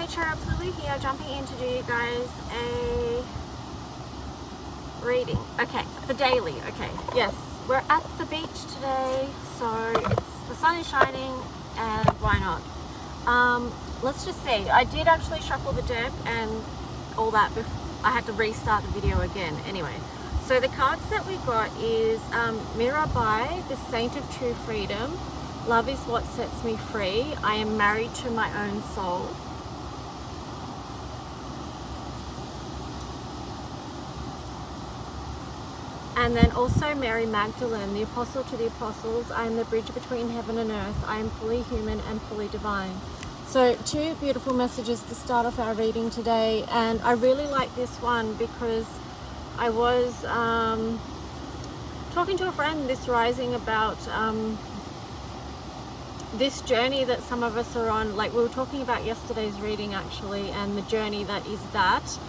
Cherubs, Lulu here, jumping in to do you guys a reading. Okay, the daily. Okay, yes, we're at the beach today, so the sun is shining, and why not? Let's just see. I did actually shuffle the deck and all that before. I had to restart the video again. Anyway, so the cards that we got is Mirabai, the Saint of True Freedom. Love is what sets me free. I am married to my own soul. And then also Mary Magdalene, the apostle to the apostles. I am the bridge between heaven and earth. I am fully human and fully divine. So 2 beautiful messages to start off our reading today. And I really like this one because I was talking to a friend this rising about this journey that some of us are on. Like we were talking about yesterday's reading actually, and the journey that is that.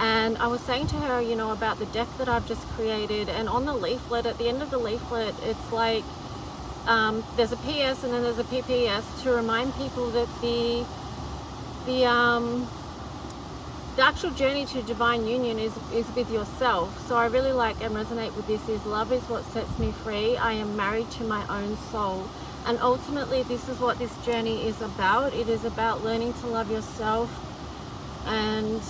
And I was saying to her, you know, about the deck that I've just created, and on the leaflet, at the end of the leaflet, it's like there's a PS and then there's a PPS to remind people that the actual journey to divine union is with yourself. So I really like and resonate with this is love is what sets me free. I am married to my own soul. And ultimately, this is what this journey is about. It is about learning to love yourself and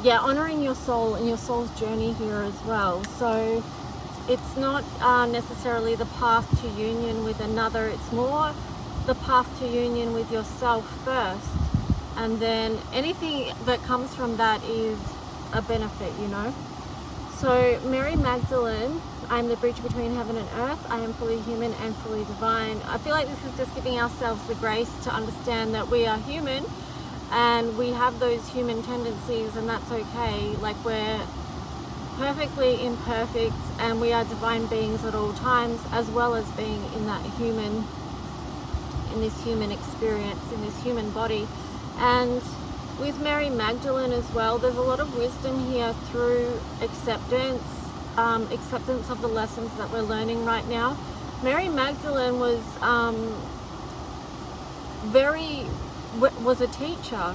yeah, honoring your soul and your soul's journey here as well. So it's not necessarily the path to union with another, it's more the path to union with yourself first, and then anything that comes from that is a benefit, you know. So Mary Magdalene, I am the bridge between heaven and earth. I am fully human and fully divine. I feel like this is just giving ourselves the grace to understand that we are human and we have those human tendencies, and that's okay. Like we're perfectly imperfect and we are divine beings at all times, as well as being in that human, in this human experience, in this human body. And with Mary Magdalene as well, there's a lot of wisdom here through acceptance, acceptance of the lessons that we're learning right now. Mary Magdalene was was a teacher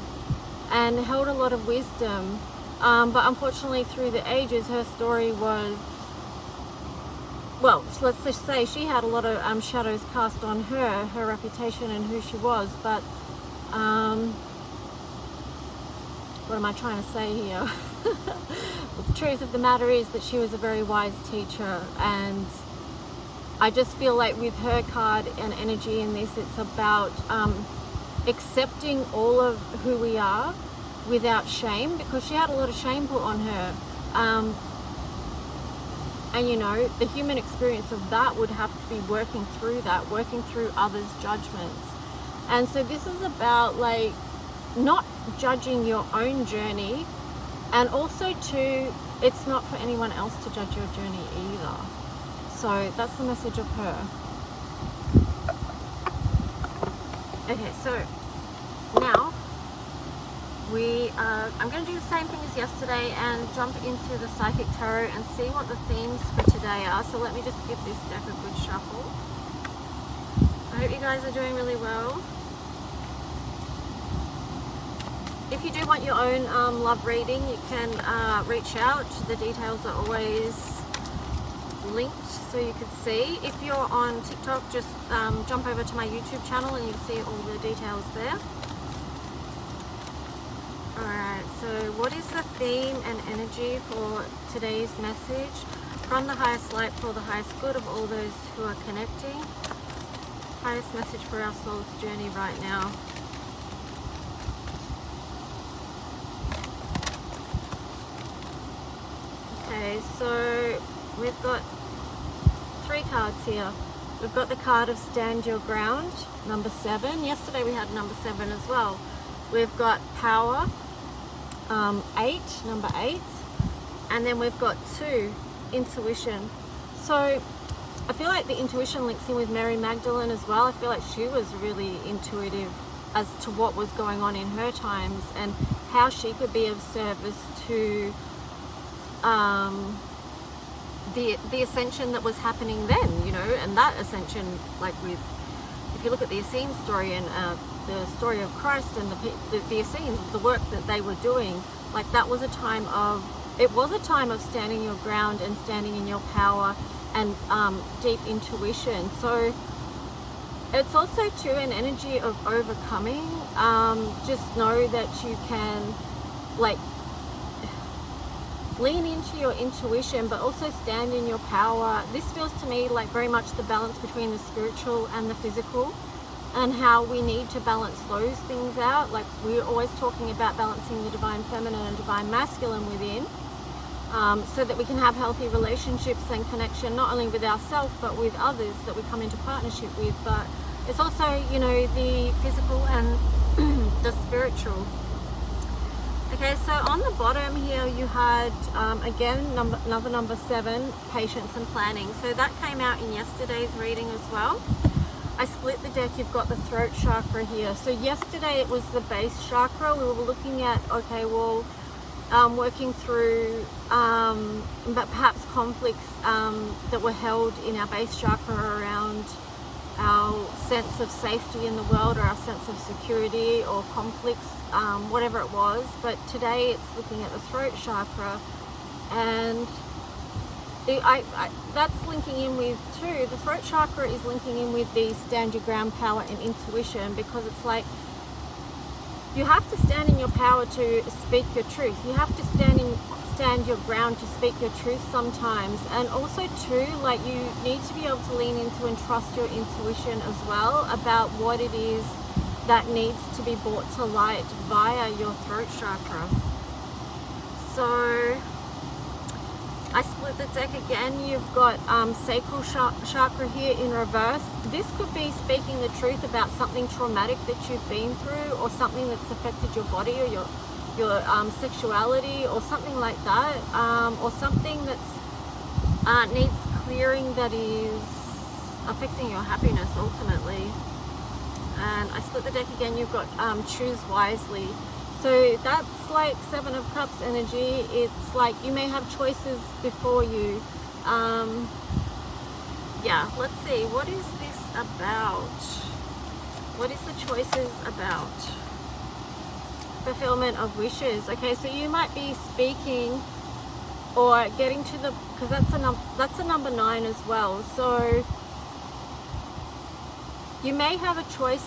and held a lot of wisdom, but unfortunately through the ages her story was, well, let's just say she had a lot of shadows cast on her reputation and who she was. But what am I trying to say here? Well, the truth of the matter is that she was a very wise teacher, and I just feel like with her card and energy in this, it's about accepting all of who we are without shame, because she had a lot of shame put on her. And you know, the human experience of that would have to be working through that, working through others' judgments. And so this is about like not judging your own journey, and also too, it's not for anyone else to judge your journey either. So that's the message of her. Okay, so now I'm going to do the same thing as yesterday and jump into the Psychic Tarot and see what the themes for today are. So let me just give this deck a good shuffle. I hope you guys are doing really well. If you do want your own love reading, you can reach out. The details are always linked so you can see. If you're on TikTok, just jump over to my YouTube channel and you'll see all the details there. Alright, so what is the theme and energy for today's message? From the highest light for the highest good of all those who are connecting. Highest message for our soul's journey right now. Okay, so we've got 3 cards here. We've got the card of Stand Your Ground, number 7. Yesterday we had number 7 as well. We've got Power, 8, number 8. And then we've got 2, Intuition. So I feel like the intuition links in with Mary Magdalene as well. I feel like she was really intuitive as to what was going on in her times and how she could be of service to the ascension that was happening then, you know. And that ascension, like with, if if you look at the Essene story and the story of Christ and the Essenes, the work that they were doing, like that was a time of, it was a time of standing your ground and standing in your power and deep intuition. So it's also too an energy of overcoming. Just know that you can like lean into your intuition, but also stand in your power. This feels to me like very much the balance between the spiritual and the physical, and how we need to balance those things out. Like we're always talking about balancing the divine feminine and divine masculine within, so that we can have healthy relationships and connection, not only with ourselves but with others that we come into partnership with. But it's also, you know, the physical and the spiritual. Okay, so on the bottom here you had, again, another number 7, patience and planning. So that came out in yesterday's reading as well. I split the deck. You've got the throat chakra here. So yesterday it was the base chakra. We were looking at, okay, well, working through but perhaps conflicts that were held in our base chakra around our sense of safety in the world, or our sense of security, or conflicts, whatever it was. But today it's looking at the throat chakra, and that's linking in with too. The throat chakra is linking in with the stand your ground power and intuition, because it's like you have to stand in your power to speak your truth. You have to stand your ground to speak your truth sometimes. And also too, like you need to be able to lean into and trust your intuition as well about what it is that needs to be brought to light via your throat chakra. So I split the deck again. You've got sacral chakra here in reverse. This could be speaking the truth about something traumatic that you've been through, or something that's affected your body or your sexuality, or something like that, or something that's needs clearing, that is affecting your happiness ultimately. And I split the deck again. You've got choose wisely. So that's like 7 of Cups energy. It's like you may have choices before you. Yeah, let's see. What is this about? What is the choices about? Fulfillment of wishes. Okay, so you might be speaking or getting to the, because that's a number 9 as well. So you may have a choice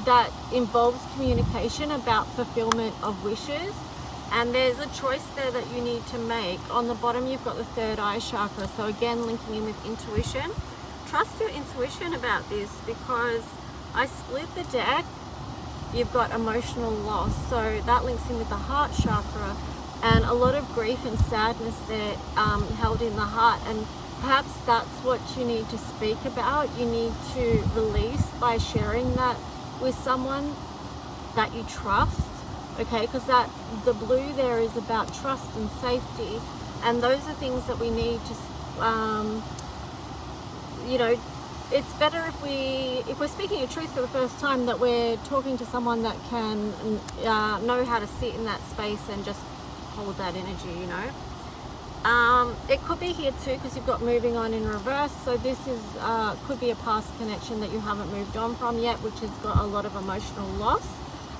that involves communication about fulfillment of wishes, and there's a choice there that you need to make. On the bottom you've got the third eye chakra, so again linking in with intuition. Trust your intuition about this, because I split the deck. You've got emotional loss, so that links in with the heart chakra, and a lot of grief and sadness there held in the heart, and perhaps that's what you need to speak about. You need to release by sharing that with someone that you trust, okay? Because that the blue there is about trust and safety, and those are things that we need to, you know, it's better if we're speaking a truth for the first time, that we're talking to someone that can know how to sit in that space and just hold that energy, you know. It could be here too, because you've got moving on in reverse. So this is could be a past connection that you haven't moved on from yet, which has got a lot of emotional loss,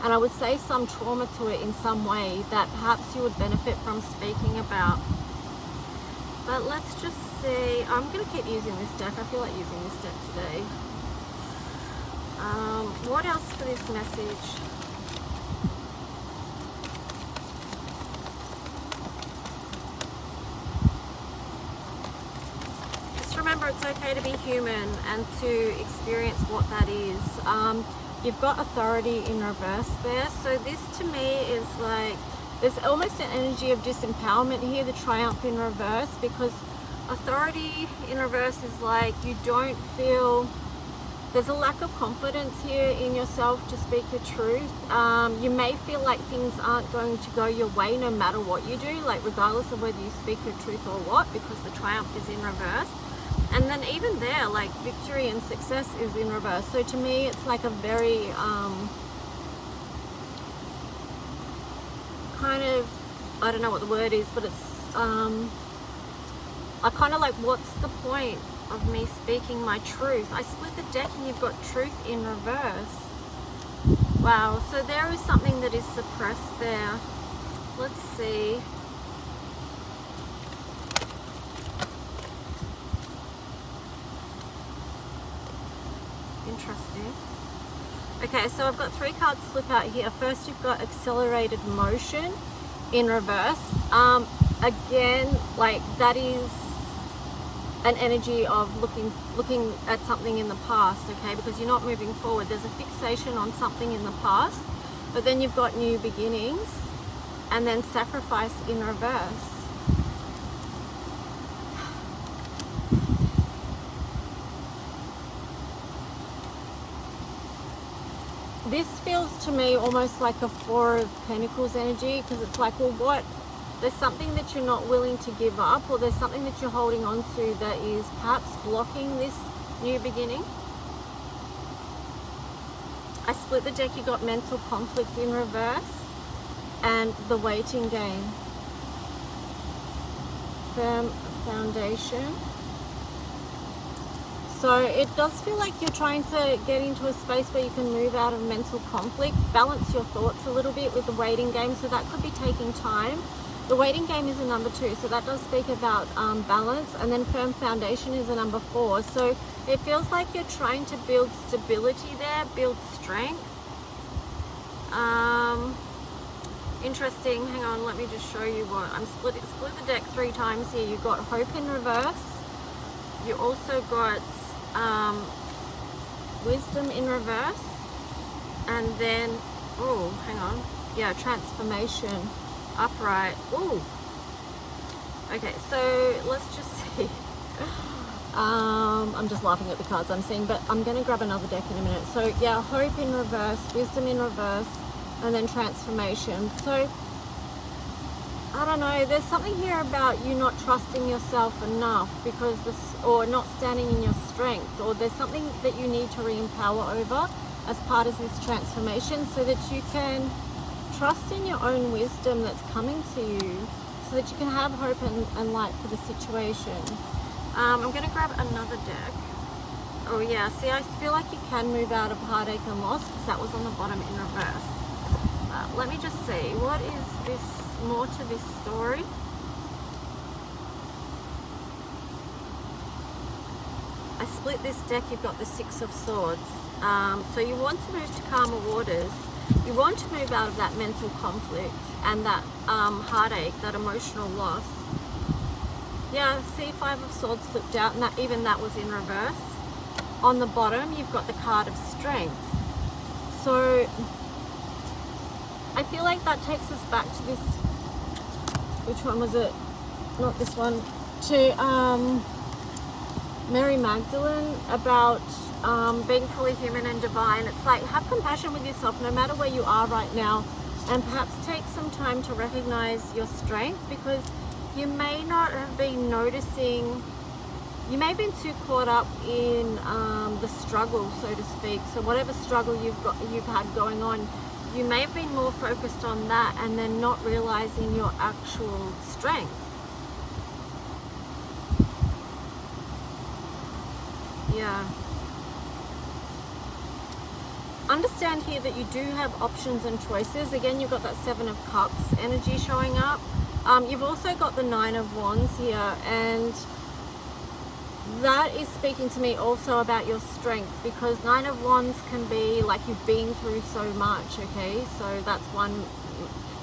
and I would say some trauma to it in some way that perhaps you would benefit from speaking about. But let's just see. I'm going to keep using this deck. I feel like using this deck today. What else for this message? Remember, it's okay to be human and to experience what that is. You've got authority in reverse there. So this to me is like, there's almost an energy of disempowerment here, the triumph in reverse, because authority in reverse is like you don't feel, there's a lack of confidence here in yourself to speak the truth. You may feel like things aren't going to go your way no matter what you do, like regardless of whether you speak your truth or what, because the triumph is in reverse. And then even there, like victory and success is in reverse. So to me, it's like a very kind of, I don't know what the word is, but it's I kind of like, what's the point of me speaking my truth. I split the deck and you've got truth in reverse. Wow, so there is something that is suppressed there. Let's see. Interesting. Okay, so I've got 3 cards flip out here. First, you've got accelerated motion in reverse. Again, like that is an energy of looking at something in the past, okay, because you're not moving forward. There's a fixation on something in the past, but then you've got new beginnings, and then sacrifice in reverse. This feels to me almost like a 4 of Pentacles energy, because it's like, well, what? There's something that you're not willing to give up, or there's something that you're holding on to that is perhaps blocking this new beginning. I split the deck, you got mental conflict in reverse, and the waiting game. Firm foundation. So it does feel like you're trying to get into a space where you can move out of mental conflict, balance your thoughts a little bit with the waiting game, so that could be taking time. The waiting game is a number 2, so that does speak about balance, and then firm foundation is a number 4. So it feels like you're trying to build stability there, build strength. Interesting. Hang on, let me just show you what I'm split the deck 3 times here. You've got hope in reverse. You also got wisdom in reverse, and then hang on, yeah, transformation upright. Okay, so let's just see. I'm just laughing at the cards I'm seeing, but I'm going to grab another deck in a minute. So yeah, hope in reverse, wisdom in reverse, and then transformation. So I don't know, there's something here about you not trusting yourself enough, because or not standing in your strength, or there's something that you need to re-empower over as part of this transformation, so that you can trust in your own wisdom that's coming to you, so that you can have hope and light for the situation. I'm going to grab another deck. Oh yeah, see, I feel like you can move out of heartache and loss, because that was on the bottom in reverse. Let me just see, what is this, more to this story? I split this deck, you've got the 6 of Swords. So you want to move to calmer waters. You want to move out of that mental conflict and that heartache, that emotional loss. Yeah, see, 5 of Swords flipped out, and even that was in reverse. On the bottom, you've got the card of Strength. So I feel like that takes us back to this, which one was it? Not this one. To Mary Magdalene, about being fully human and divine. It's like, have compassion with yourself no matter where you are right now, and perhaps take some time to recognize your strength, because you may not have been noticing, you may have been too caught up in the struggle, so to speak. So whatever struggle you've had going on, you may have been more focused on that and then not realizing your actual strength. Yeah. Understand here that you do have options and choices. Again, you've got that 7 of Cups energy showing up. You've also got the 9 of Wands here, and that is speaking to me also about your strength, because 9 of Wands can be like you've been through so much, okay? So that's one,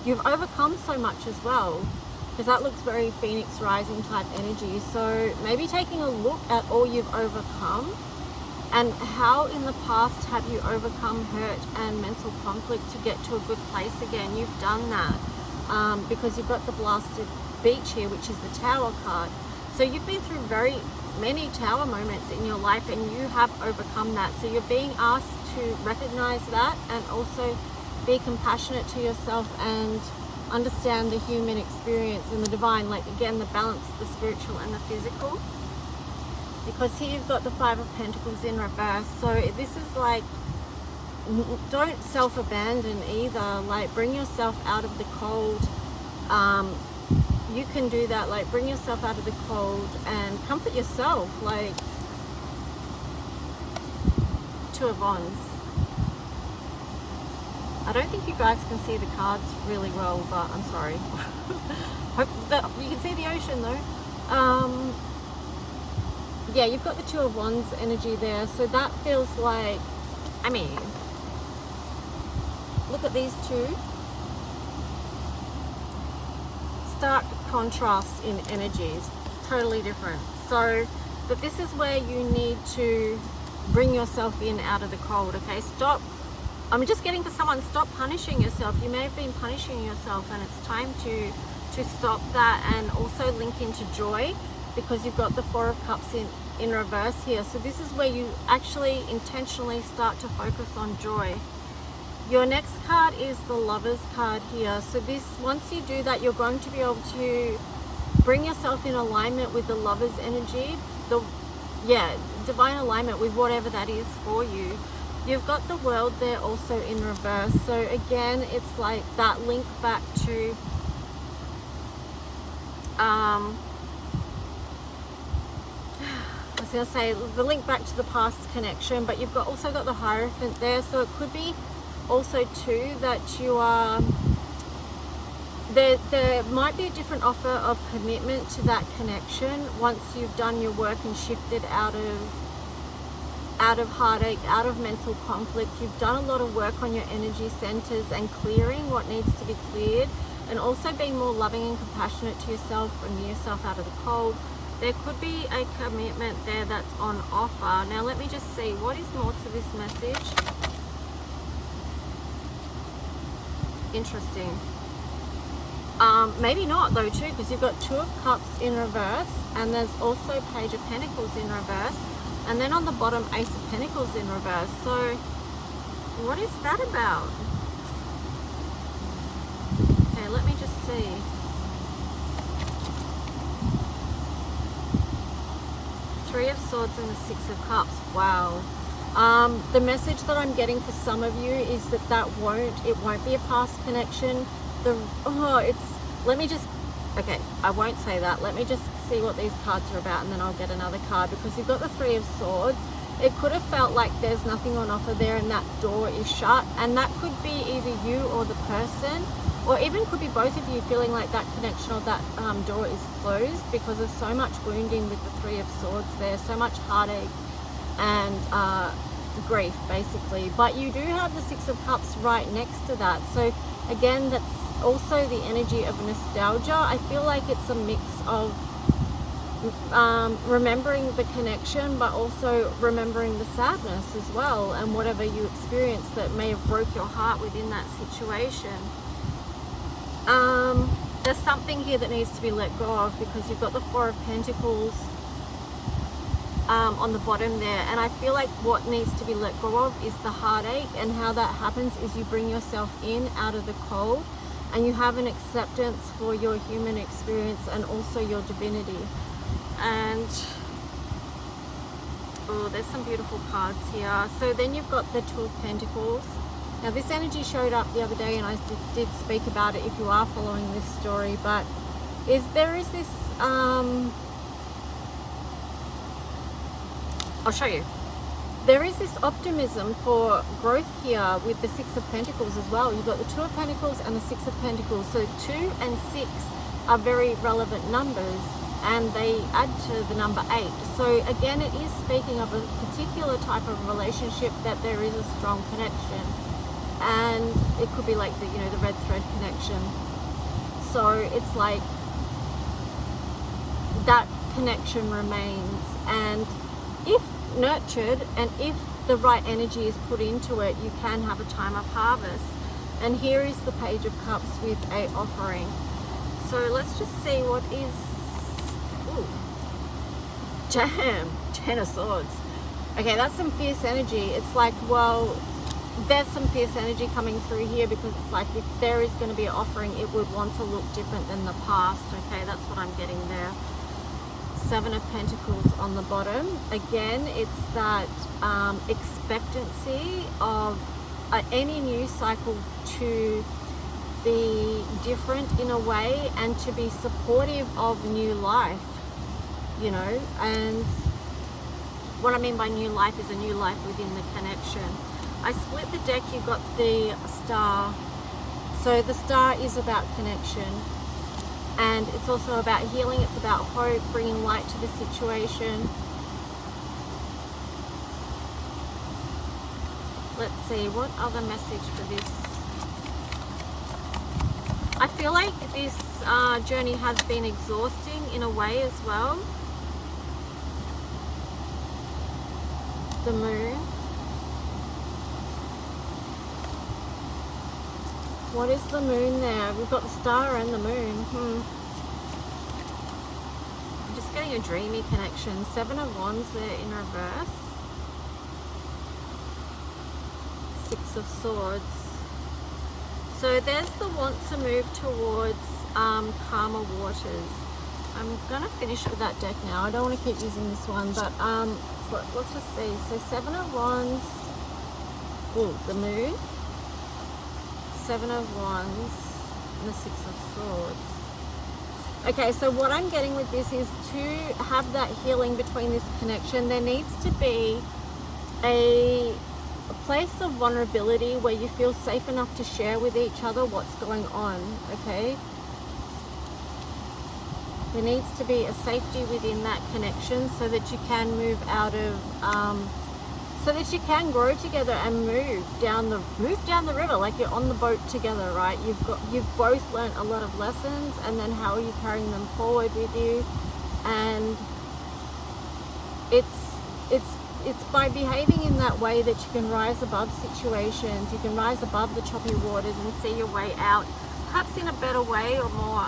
you've overcome so much as well, because that looks very Phoenix Rising type energy. So maybe taking a look at all you've overcome, and how in the past have you overcome hurt and mental conflict to get to a good place again. You've done that, because you've got the Blasted Beach here, which is the Tower card. So you've been through very many Tower moments in your life, and you have overcome that. So you're being asked to recognize that, and also be compassionate to yourself and understand the human experience and the divine, like again, the balance, the spiritual and the physical. Because here you've got the 5 of Pentacles in reverse. So this is like, don't self-abandon either. Like, bring yourself out of the cold, you can do that. Like, bring yourself out of the cold and comfort yourself. Like, Two of Wands. I don't think you guys can see the cards really well, but I'm sorry. Hope that you can see the ocean though. Yeah, you've got the Two of Wands energy there, so that feels like, I mean, look at these two. Stark contrast in energies, totally different. So, but this is where you need to bring yourself in out of the cold, okay? Stop. I'm just getting for someone, stop punishing yourself. You may have been punishing yourself, and it's time to stop that, and also link into joy, because you've got the Four of Cups in reverse here. So this is where you actually intentionally start to focus on joy. Your next card is the Lovers card here. So this, once you do that, you're going to be able to bring yourself in alignment with the Lovers energy. Divine alignment with whatever that is for you. You've got the World there also in reverse. So again, it's like that link back to I was going to say the link back to the past connection, but you've also got the Hierophant there. So it could be also too that you are there might be a different offer of commitment to that connection once you've done your work and shifted out of heartache, out of mental conflict. You've done a lot of work on your energy centers and clearing what needs to be cleared, and also being more loving and compassionate to yourself, bringing yourself out of the cold. There could be a commitment there that's on offer. Now let me just see, what is more to this message? Interesting. Maybe not though too, because you've got Two of Cups in reverse, and there's also Page of Pentacles in reverse, and then on the bottom Ace of Pentacles in reverse. So what is that about? Okay, let me just see. Three of Swords and the Six of Cups. Wow. The message that I'm getting for some of you is that it won't be a past connection. I won't say that. Let me just see what these cards are about, and then I'll get another card, because you've got the Three of Swords. It could have felt like there's nothing on offer there and that door is shut, and that could be either you or the person, or even could be both of you feeling like that connection or that door is closed because of so much wounding with the Three of Swords there, so much heartache and grief basically. But you do have the Six of Cups right next to that, so again, that's also the energy of nostalgia. I feel like it's a mix of remembering the connection, but also remembering the sadness as well, and whatever you experienced that may have broke your heart within that situation. There's something here that needs to be let go of, because you've got the Four of Pentacles on the bottom there, and I feel like what needs to be let go of is the heartache, and how that happens is you bring yourself in out of the cold, and you have an acceptance for your human experience and also your divinity. And there's some beautiful cards here. So then you've got the Two of Pentacles. Now this energy showed up the other day, and I did speak about it if you are following this story, but there is this I'll show you. There is this optimism for growth here with the Six of Pentacles as well. You've got the Two of Pentacles and the Six of Pentacles. So 2 and 6 are very relevant numbers, and they add to the number 8. So again, it is speaking of a particular type of relationship that there is a strong connection, and it could be like the red thread connection. So it's like that connection remains, and if nurtured and if the right energy is put into it, you can have a time of harvest. And here is the Page of Cups with a offering. So let's just see what is damn, 10 of Swords. Okay, that's some fierce energy. It's like, well, there's some fierce energy coming through here, because it's like if there is going to be an offering, it would want to look different than the past. Okay, that's what I'm getting there. Seven of Pentacles on the bottom. Again, it's that expectancy of any new cycle to be different in a way and to be supportive of new life, you know. And what I mean by new life is a new life within the connection. I split the deck. You got the star. So the star is about connection, and it's also about healing. It's about hope, bringing light to the situation. Let's see, what other message for this? I feel like this journey has been exhausting in a way as well. The moon. What is the moon there? We've got the star and the moon. I'm just getting a dreamy connection. 7 of Wands there in reverse. 6 of Swords. So there's the want to move towards calmer waters. I'm going to finish with that deck now. I don't want to keep using this one, but let's just see. So 7 of Wands. Oh, the moon. 7 of Wands and the 6 of Swords. Okay, so what I'm getting with this is to have that healing between this connection. There needs to be a place of vulnerability where you feel safe enough to share with each other what's going on, okay? There needs to be a safety within that connection so that you can move out of so that you can grow together and move down the river, like you're on the boat together, right? You've both learned a lot of lessons, and then how are you carrying them forward with you? And it's by behaving in that way that you can rise above situations, you can rise above the choppy waters and see your way out, perhaps in a better way, or more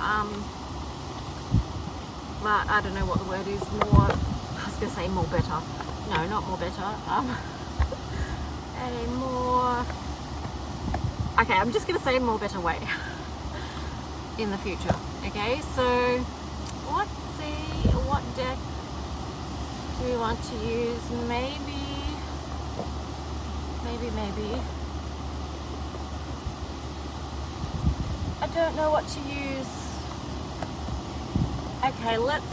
well, I don't know what the word is, more, I was going to say more better. No, not more better. A more... Okay, I'm just going to say a more better way in the future. Okay, so let's see, what deck do we want to use? Maybe. I don't know what to use. Okay, let's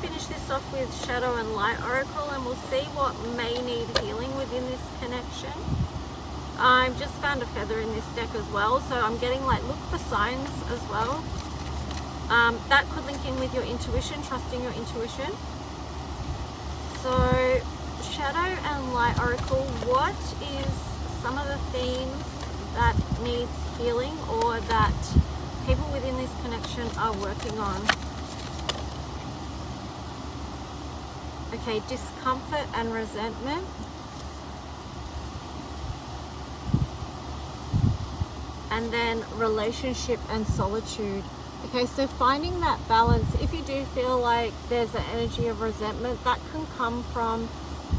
finish this off with Shadow and Light Oracle, and we'll see what may need healing within this connection. I've just found a feather in this deck as well, so I'm getting like, look for signs as well. That could link in with your intuition, trusting your intuition. So Shadow and Light Oracle, what is some of the themes that needs healing or that people within this connection are working on? Okay, discomfort and resentment. And then relationship and solitude. Okay, so finding that balance, if you do feel like there's an energy of resentment, that can come from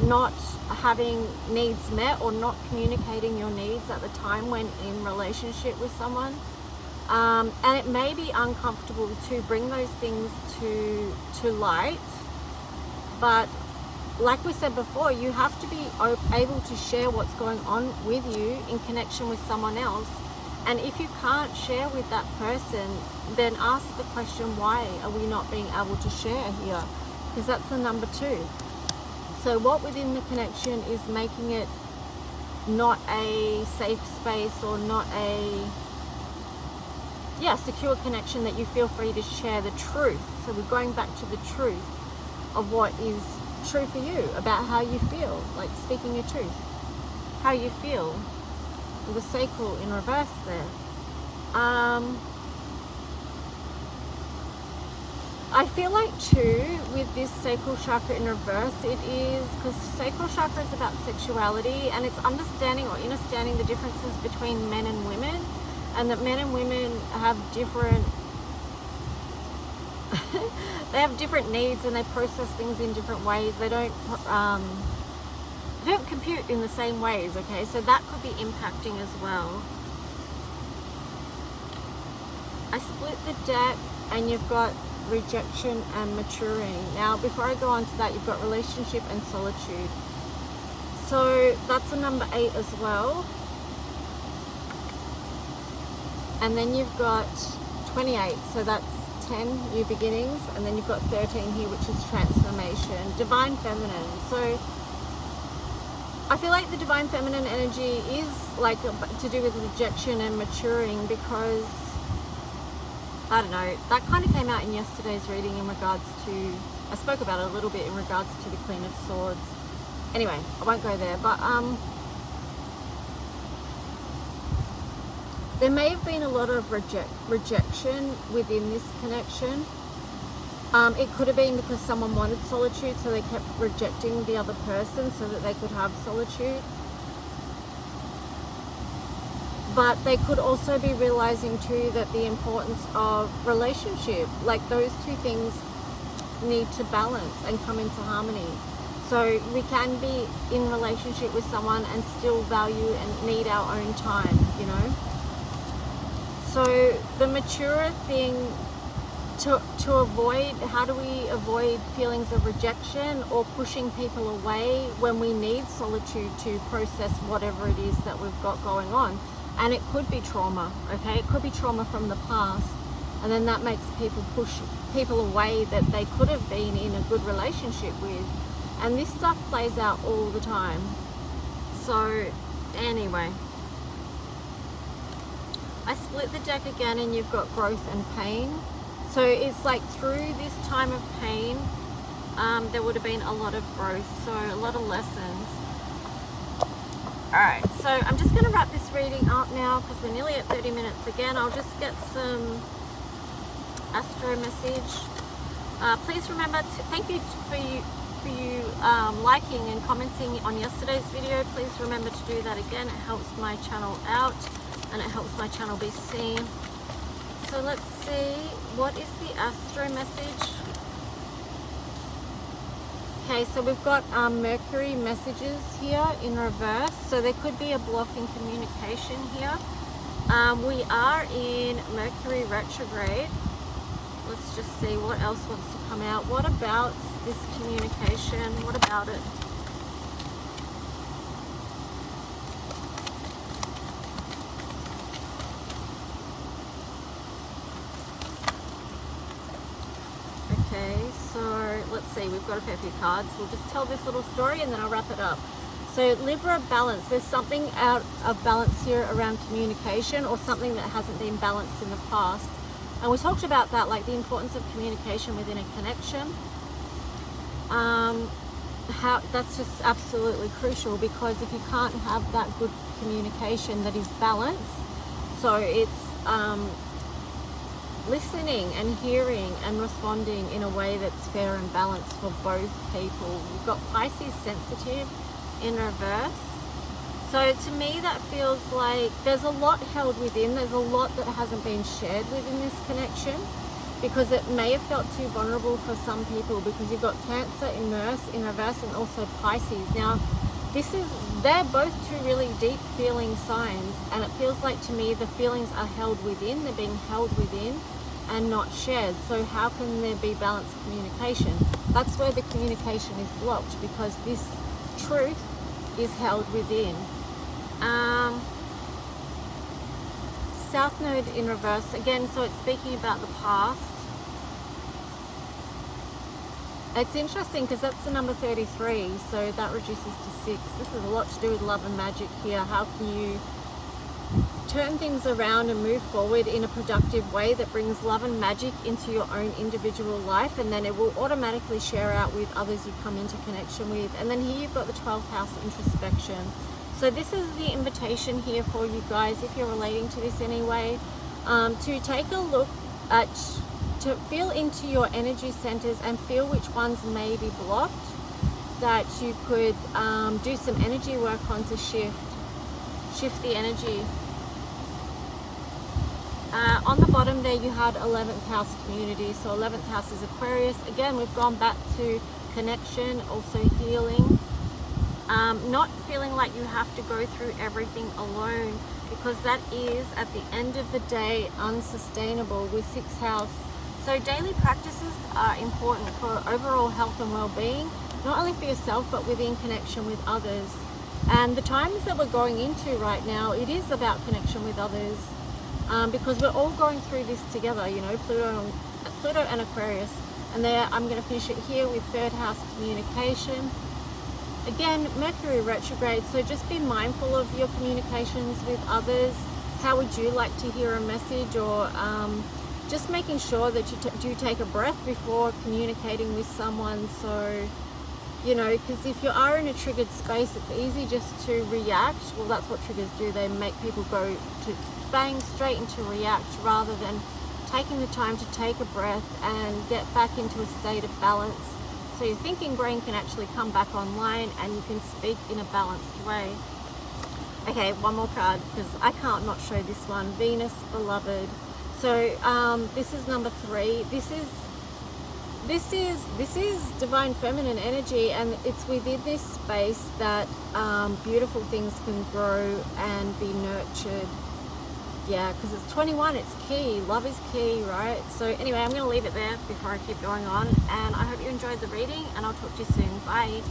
not having needs met or not communicating your needs at the time when in relationship with someone. And it may be uncomfortable to bring those things to light. But like we said before, you have to be able to share what's going on with you in connection with someone else. And if you can't share with that person, then ask the question, why are we not being able to share here? Because that's the number 2. So what within the connection is making it not a safe space or not a secure connection that you feel free to share the truth. So we're going back to the truth of what is true for you about how you feel, like speaking your truth, how you feel. The sacral in reverse there. I feel like too with this sacral chakra in reverse, it is because sacral chakra is about sexuality, and it's understanding or understanding the differences between men and women, and that men and women have different they have different needs and they process things in different ways. They don't compute in the same ways, okay? So that could be impacting as well. I split the deck and you've got rejection and maturing. Now, before I go on to that, you've got relationship and solitude. So that's a number 8 as well. and then you've got 28, so that's 10 new beginnings, and then you've got 13 here, which is transformation, divine feminine. So I feel like the divine feminine energy is like to do with rejection and maturing, because I don't know, that kind of came out in yesterday's reading in regards to, I spoke about it a little bit in regards to the Queen of Swords. Anyway, I won't go there, but there may have been a lot of rejection within this connection. It could have been because someone wanted solitude, so they kept rejecting the other person so that they could have solitude. But they could also be realizing too that the importance of relationship, like those two things need to balance and come into harmony. So we can be in relationship with someone and still value and need our own time, you know. So the mature thing to avoid, how do we avoid feelings of rejection or pushing people away when we need solitude to process whatever it is that we've got going on? And it could be trauma, okay? It could be trauma from the past, and then that makes people push people away that they could have been in a good relationship with. And this stuff plays out all the time. So anyway, I split the deck again, and you've got growth and pain. So it's like through this time of pain, there would have been a lot of growth, so a lot of lessons. Alright, so I'm just going to wrap this reading up now because we're nearly at 30 minutes again. I'll just get some astro message. Please remember to, thank you for you liking and commenting on yesterday's video. Please remember to do that again. It helps my channel out and it helps my channel be seen. So let's see, what is the astro message? Okay, so we've got Mercury messages here in reverse. So there could be a block in communication here. We are in Mercury retrograde. Let's just see what else wants to come out. What about this communication? What about it? Okay, so let's see, we've got a fair few cards. We'll just tell this little story and then I'll wrap it up. So Libra, balance. There's something out of balance here around communication, or something that hasn't been balanced in the past. And we talked about that, like the importance of communication within a connection. How that's just absolutely crucial, because if you can't have that good communication that is balanced, so it's listening and hearing and responding in a way that's fair and balanced for both people. You've got Pisces, sensitive in reverse. So to me that feels like there's a lot held within, there's a lot that hasn't been shared within this connection, because it may have felt too vulnerable for some people, because you've got Cancer in reverse and also Pisces. Now they're both two really deep feeling signs, and it feels like to me the feelings are held within, they're being held within and not shared. So how can there be balanced communication? That's where the communication is blocked, because this truth is held within. South Node in reverse again, so it's speaking about the past. It's interesting because that's the number 33, so that reduces to 6. This is a lot to do with love and magic here. How can you turn things around and move forward in a productive way that brings love and magic into your own individual life, and then it will automatically share out with others you come into connection with. And then here you've got the 12th house introspection. So this is the invitation here for you guys, if you're relating to this anyway, to take a look at, to feel into your energy centers and feel which ones may be blocked, that you could do some energy work on to shift the energy. On the bottom there you had 11th house community, so 11th house is Aquarius. Again, we've gone back to connection, also healing. Not feeling like you have to go through everything alone, because that is at the end of the day unsustainable with 6th house. So daily practices are important for overall health and well-being, not only for yourself but within connection with others. And the times that we're going into right now, it is about connection with others. because we're all going through this together, you know, Pluto and Aquarius. And there, I'm going to finish it here with third house communication. Again, Mercury retrograde, so just be mindful of your communications with others. How would you like to hear a message, or just making sure that you do take a breath before communicating with someone. So, you know, because if you are in a triggered space, it's easy just to react. Well, that's what triggers do. They make people go to bang straight into react rather than taking the time to take a breath and get back into a state of balance. So your thinking brain can actually come back online and you can speak in a balanced way. Okay, one more card because I can't not show this one. Venus, beloved. So this is number 3. This is divine feminine energy, and it's within this space that beautiful things can grow and be nurtured. Yeah, because it's 21, it's key. Love is key, right? So anyway, I'm going to leave it there before I keep going on, and I hope you enjoyed the reading, and I'll talk to you soon. Bye.